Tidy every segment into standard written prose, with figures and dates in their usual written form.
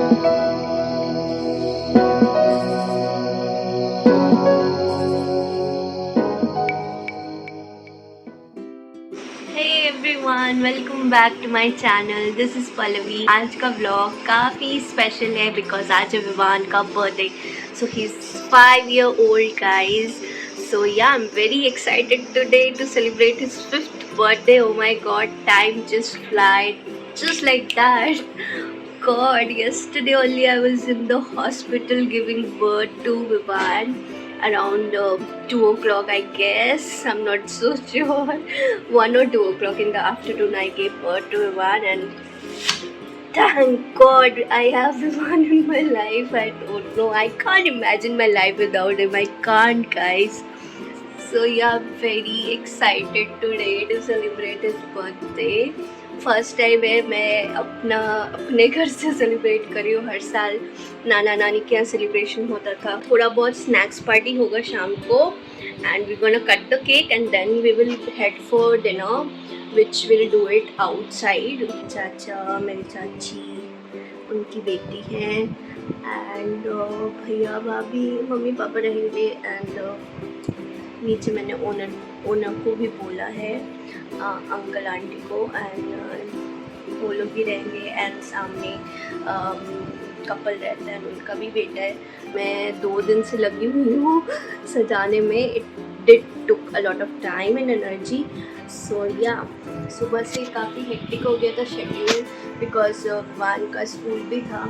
Everyone, welcome back to my channel. This is Pallavi. आज का vlog काफ़ी स्पेशल है बिकॉज आज है विवान का birthday. So he is 5 year old guys. So yeah I am very excited today to celebrate his 5th birthday. Oh my god, time just flied just like that. God, yesterday only I was in the hospital giving birth to Vivan around 2 o'clock, I guess. I'm not so sure. 1 or 2 o'clock in the afternoon, I gave birth to Vivan, and thank God I have Vivan in my life. I don't know. I can't imagine my life without him. I can't, guys. So yeah, I'm very excited today to celebrate his birthday. First time है मैं अपने घर से celebrate कर रही हूँ। हर साल नाना नानी के यहाँ सेलिब्रेशन होता था। थोड़ा बहुत स्नैक्स पार्टी होगा शाम को and we gonna cut the cake and then we will head for dinner which will do it outside. चाचा, मेरी चाची, उनकी बेटी हैं एंड भैया भाभी, मम्मी पापा रहेंगे एंड नीचे मैंने ओनर को भी बोला है, अंकल आंटी को, एंड वो लोग भी रहेंगे एंड सामने कपल रहता है, उनका भी बेटा है। मैं 2 दिन से लगी हुई हूँ सजाने में। It did took a lot of time and energy. So yeah सुबह से काफ़ी हेक्टिक हो गया था शेड्यूल बिकॉज वान का स्कूल भी था,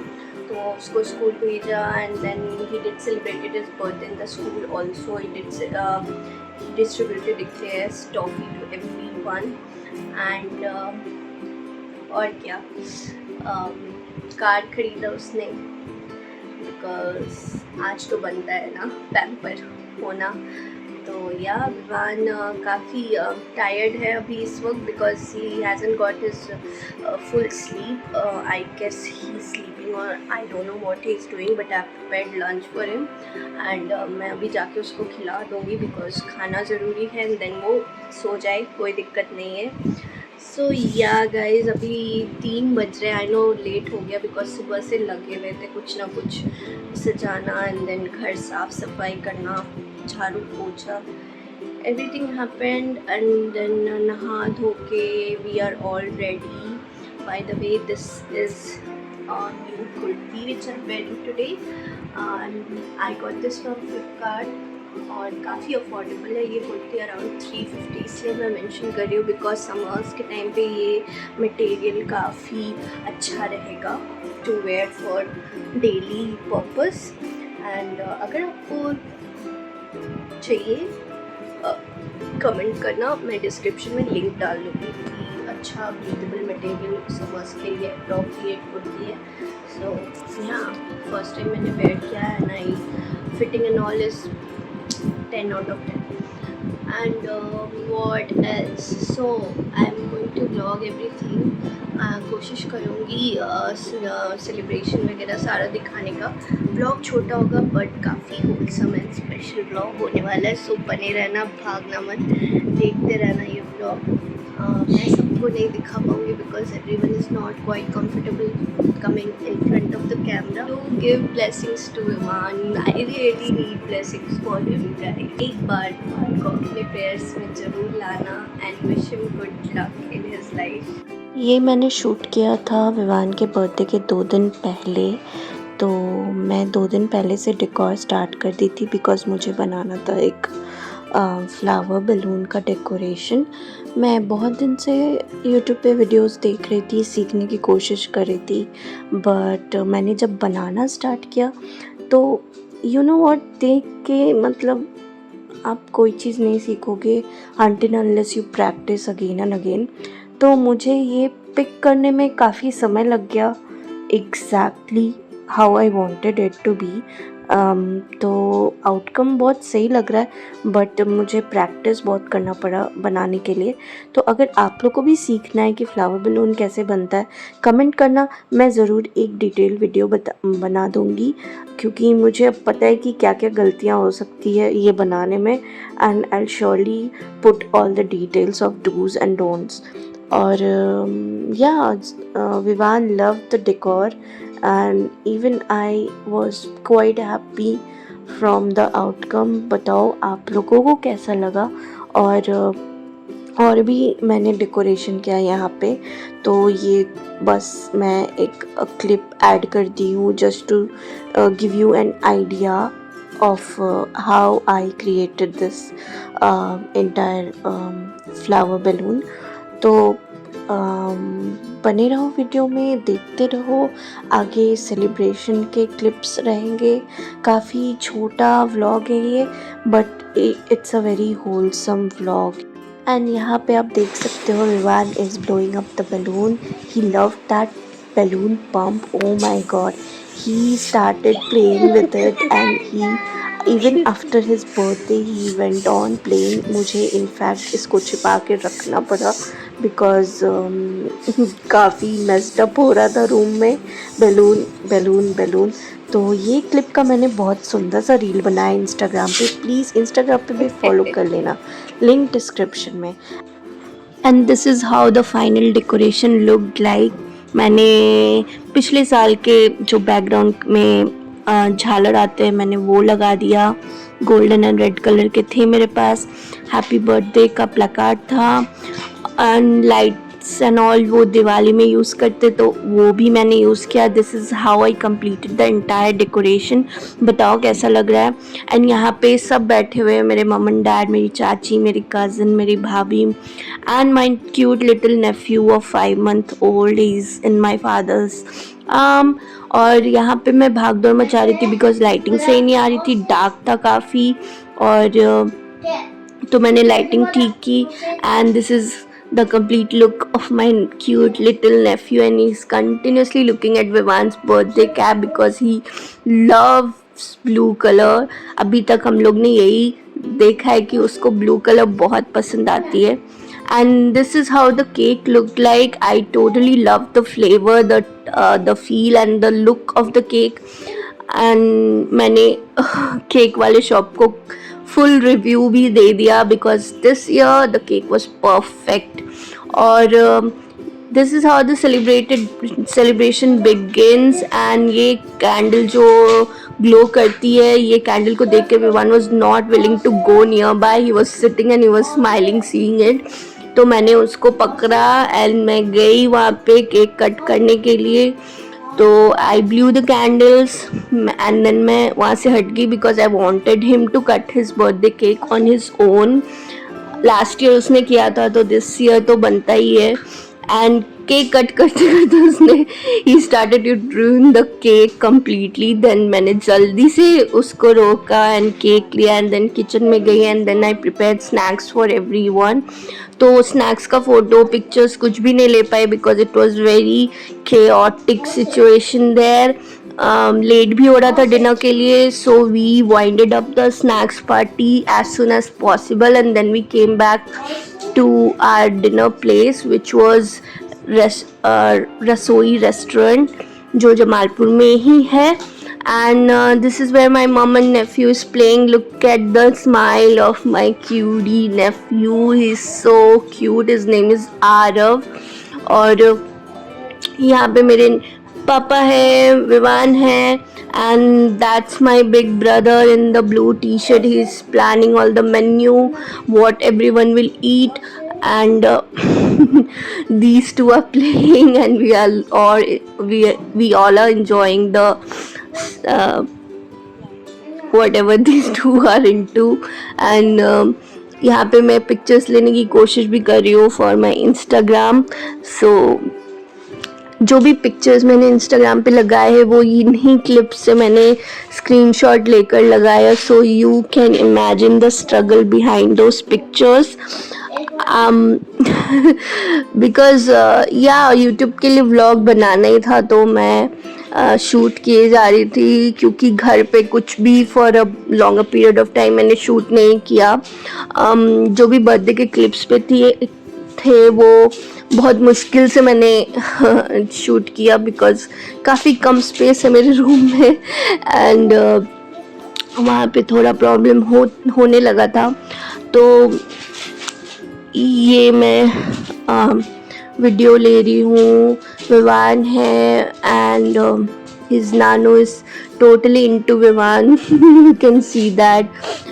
तो उसको स्कूल भेजा and then he did celebrated his birthday in the school also. He did distributed eclairs, toffee to everyone and और क्या, कार्ड खरीदा उसने बिकॉज आज तो बनता है ना पैम्पर होना। तो या विवान काफ़ी टायर्ड है अभी इस वक्त because he hasn't got his full sleep. I guess he is sleeping और I don't know what he is doing, but I prepared lunch for him and मैं अभी जाके उसको खिला दूँगी बिकॉज खाना ज़रूरी है एंड देन वो सो जाए, कोई दिक्कत नहीं है। सो या गाइज, अभी 3 बज रहे हैं। आई नो लेट हो गया बिकॉज सुबह से लगे हुए थे कुछ ना कुछ सजाना एंड देन घर साफ़ सफाई करना, झाड़ू पोछा, everything happened and then नहा धो के we are all ready. By the way, this is a new kurti which I'm wearing today and I got this from Flipkart और काफ़ी अफोर्डेबल है ये कुर्ती, अराउंड 350। इसलिए मैं मेंशन कर रही हूँ बिकॉज समर्स के टाइम पे ये मटेरियल काफ़ी अच्छा रहेगा to wear for daily purpose. And अगर आपको चाहिए कमेंट करना, मैं डिस्क्रिप्शन में लिंक डाल दूँगी कि अच्छा ब्रीदेबल मटेरियल समर्स के लिए अप्रोप्रिएट कुर्ती है। सो यहाँ फर्स्ट टाइम मैंने वेयर किया है and I fitting and all is 10 out of 10 and what else, so I'm going to vlog everything. कोशिश करूँगी सेलिब्रेशन वगैरह सारा दिखाने का। व्लॉग छोटा होगा बट काफ़ी होलसम एंड स्पेशल व्लॉग होने वाला है। सो बने रहना, भागना मत, देखते रहना ये व्लॉग। मैं सबको नहीं दिखा पाऊँगी because everyone is not quite comfortable coming in front of the camera. To give blessings to Vivaan, I really need blessings for him guys. एक बार को अपने प्रेयर्स में ज़रूर लाना and wish him good luck in his life. ये मैंने shoot किया था विवान के बर्थडे के 2 दिन पहले। तो मैं 2 दिन पहले से डेकोर स्टार्ट कर दी थी बिकॉज़ मुझे बनाना था एक फ्लावर बलून का डेकोरेशन। मैं बहुत दिन से यूट्यूब पे वीडियोस देख रही थी, सीखने की कोशिश कर रही थी, बट मैंने जब बनाना स्टार्ट किया तो यू नो व्हाट, देख के मतलब आप कोई चीज़ नहीं सीखोगे until unless you practice again and again. तो मुझे ये पिक करने में काफ़ी समय लग गया, exactly how I wanted it to be. तो आउटकम बहुत सही लग रहा है बट मुझे प्रैक्टिस बहुत करना पड़ा बनाने के लिए। तो अगर आप लोग को भी सीखना है कि फ्लावर बलून कैसे बनता है, कमेंट करना, मैं ज़रूर एक डिटेल वीडियो बना दूँगी क्योंकि मुझे अब पता है कि क्या क्या गलतियाँ हो सकती है ये बनाने में। And I surely put all the details of dos and don'ts. और या Vivaan love the decor and even I was quite happy from the outcome. बताओ आप लोगों को कैसा लगा? और भी मैंने डेकोरेशन किया यहाँ पे, तो ये बस मैं एक क्लिप ऐड कर दी हूँ just to give you an idea of how I created this entire flower balloon. तो बने रहो वीडियो में, देखते रहो, आगे सेलिब्रेशन के क्लिप्स रहेंगे. काफ़ी छोटा व्लॉग है ये, but it's a very wholesome vlog. And यहाँ पे आप देख सकते हो Vivaan is blowing up the balloon. He love that balloon pump. Oh my god, he started playing with it, and he even after his birthday he went on playing. मुझे in fact इसको छिपा के रखना पड़ा बिकॉज काफ़ी मेस्ड अप हो रहा था रूम में. Balloon balloon balloon. तो ये क्लिप का मैंने बहुत सुंदर सा रील बनाया इंस्टाग्राम पे. प्लीज़ इंस्टाग्राम पे भी फॉलो कर लेना, लिंक डिस्क्रिप्शन में. And this is how the final decoration looked like. मैंने पिछले साल के जो बैकग्राउंड में झालर आते हैं मैंने वो लगा दिया. गोल्डन एंड रेड कलर के थे मेरे पास. हैप्पी बर्थडे का प्लकार्ड था एंड लाइट्स एंड ऑल वो दिवाली में यूज़ करते, तो वो भी मैंने यूज़ किया. This is how I completed the entire decoration. बताओ कैसा लग रहा है. एंड यहाँ पे सब बैठे हुए हैं, मेरे मम एंड डैड, मेरी चाची, मेरी कज़न, मेरी भाभी and my cute little Neiphiu of 5 month old. He is in my father's arm. और यहाँ पे मैं भाग दौड़ मचा रही थी बिकॉज लाइटिंग सही नहीं आ रही थी, डार्क था काफ़ी. और तो मैंने लाइटिंग ठीक की. And this is the complete look of my cute little nephew, and he's continuously looking at Vivan's birthday cap because he loves blue color. अभी तक हम लोग ने यही देखा है कि उसको ब्लू कलर बहुत पसंद आती है. And this is how the cake looked like. I totally loved the flavor, the feel and the look of the cake. And मैंने केक वाले शॉप को फुल रिव्यू भी दे दिया because this year the cake was perfect. और this is how the celebration begins. And ये candle जो glow करती है, ये कैंडल को देख के Vivan was not willing to go nearby. He was sitting and he was smiling seeing it. तो मैंने उसको पकड़ा एंड मैं गई वहाँ पे केक कट करने के लिए. तो I blew the candles and then मैं वहाँ से हट गई because I wanted him to cut his birthday cake on his own. Last year उसने किया था, तो दिस ईयर तो बनता ही है. एंड केक कट करते करते उसने he started to ruin the cake completely. Then मैंने जल्दी से उसको रोका एंड केक लिया एंड देन किचन में गई and then I prepared snacks for everyone. तो स्नैक्स का फ़ोटो पिक्चर्स कुछ भी नहीं ले पाए because it was very chaotic situation there. Late भी हो रहा था डिनर के लिए, so we winded up the snacks party as soon as possible and then we came back to our dinner place which was Rasoi restaurant जो जमालपुर में ही है. And this is where my mom and nephew is playing. Look at the smile of my cutie nephew. He's so cute. His name is Arav. और यहाँ पे मेरे पापा है, विवान है, and that's my big brother in the blue t-shirt. He's planning all the menu, what everyone will eat, and these two are playing and we all are enjoying the whatever these two are into. And यहाँ पे मैं pictures लेने की कोशिश भी कर रही हूँ फॉर माई इंस्टाग्राम. सो जो भी पिक्चर्स मैंने इंस्टाग्राम पे लगाए हैं वो इन्हीं क्लिप्स से मैंने स्क्रीनशॉट लेकर लगाया. So you can imagine the struggle behind those pictures. Because या यूट्यूब के लिए व्लॉग बनाना ही था, तो मैं शूट किए जा रही थी क्योंकि घर पे कुछ भी for a longer period of time मैंने शूट नहीं किया. जो भी बर्थडे के क्लिप्स पे थे वो बहुत मुश्किल से मैंने शूट किया बिकॉज काफ़ी कम स्पेस है मेरे रूम में एंड वहाँ पे थोड़ा प्रॉब्लम होने लगा था. तो ये मैं वीडियो ले रही हूँ. विवान है and his nano is totally into Vivan. You can see that.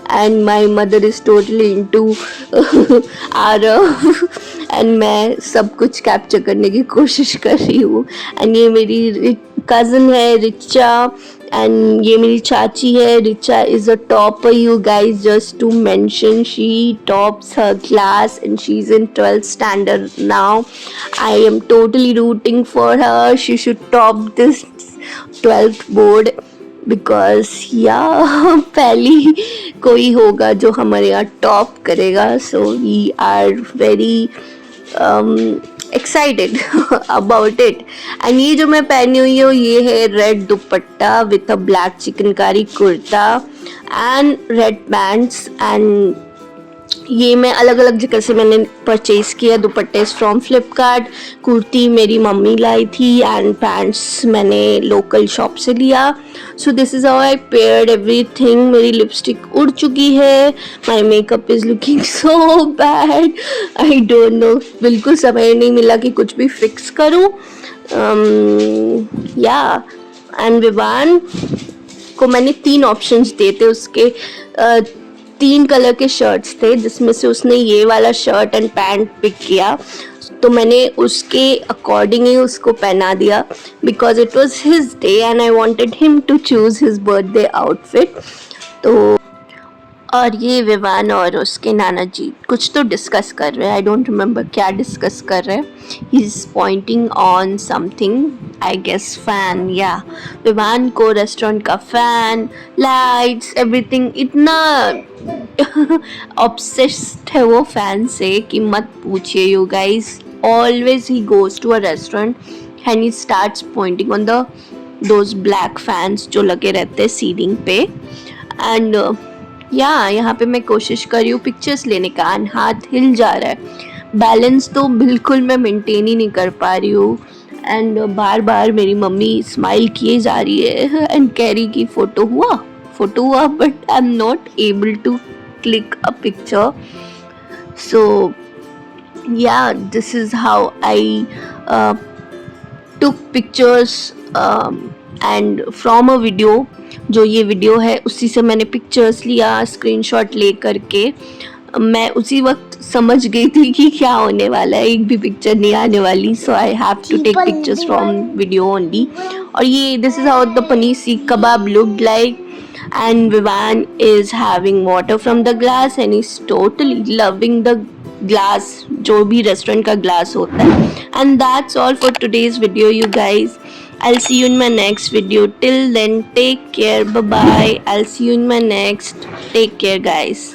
And my mother is totally into Arav. And मैं सब कुछ कैप्चर करने की कोशिश कर रही हूँ. एंड ये मेरी कज़न है रिचा, and ये मेरी चाची है. Richa is a topper, you guys, just to mention. She tops her class and she's in 12th standard now. I am totally rooting for her. She should top this 12th board because yeah, पहली कोई होगा जो हमारे यहाँ top करेगा. So we are very excited about it. And ये जो मैं पहनी हुई हूँ ये है red dupatta with a black chikankari kurta and red pants. And ये मैं अलग अलग जगह से मैंने परचेज किया. दुपट्टे फ्रॉम फ्लिपकार्ट, कुर्ती मेरी मम्मी लाई थी एंड पैंट्स मैंने लोकल शॉप से लिया. So this is how I paired everything. मेरी लिपस्टिक उड़ चुकी है. My makeup is looking so bad. I don't no, बिल्कुल समय नहीं मिला कि कुछ भी फिक्स करूँ. या एंड विवान को मैंने 3 ऑप्शंस दिए थे. उसके 3 कलर के शर्ट्स थे जिसमें से उसने ये वाला शर्ट एंड पैंट पिक किया. तो मैंने उसके अकॉर्डिंग ही उसको पहना दिया because it was his day and I wanted him to choose his birthday outfit. तो और ये विवान और उसके नाना जी कुछ तो डिस्कस कर रहे हैं. आई डोंट रिमेम्बर क्या डिस्कस कर रहे हैं. He is pointing on something, I guess fan. या विवान को रेस्टोरेंट का फैन, लाइट्स, एवरीथिंग इतना ऑब्सेस्ड है वो फैन से कि मत पूछिए you guys. Always he goes to a restaurant and he starts pointing on those black fans जो लगे रहते हैं सीलिंग पे. एंड यहाँ पे मैं कोशिश कर रही हूँ पिक्चर्स लेने का एंड हाथ हिल जा रहा है. बैलेंस तो बिल्कुल मैं मेंटेन ही नहीं कर पा रही हूँ. एंड बार बार मेरी मम्मी स्माइल किए जा रही है एंड कह रही कि फ़ोटो हुआ but I am not able to click a picture. So yeah this is how I took pictures and from a video. जो ये वीडियो है उसी से मैंने पिक्चर्स लिया स्क्रीनशॉट ले करके. मैं उसी वक्त समझ गई थी कि क्या होने वाला है, एक भी पिक्चर नहीं आने वाली. So I have to take pictures from video only. और ये this is how the paneer seekh kebab looked like. And Vivan is having water from the glass and he's totally loving the glass, जो भी रेस्टोरेंट का glass होता है. And that's all for today's video, you guys. I'll see you in my next video. Till then, take care. Bye bye. I'll see you in my next. Take care, guys.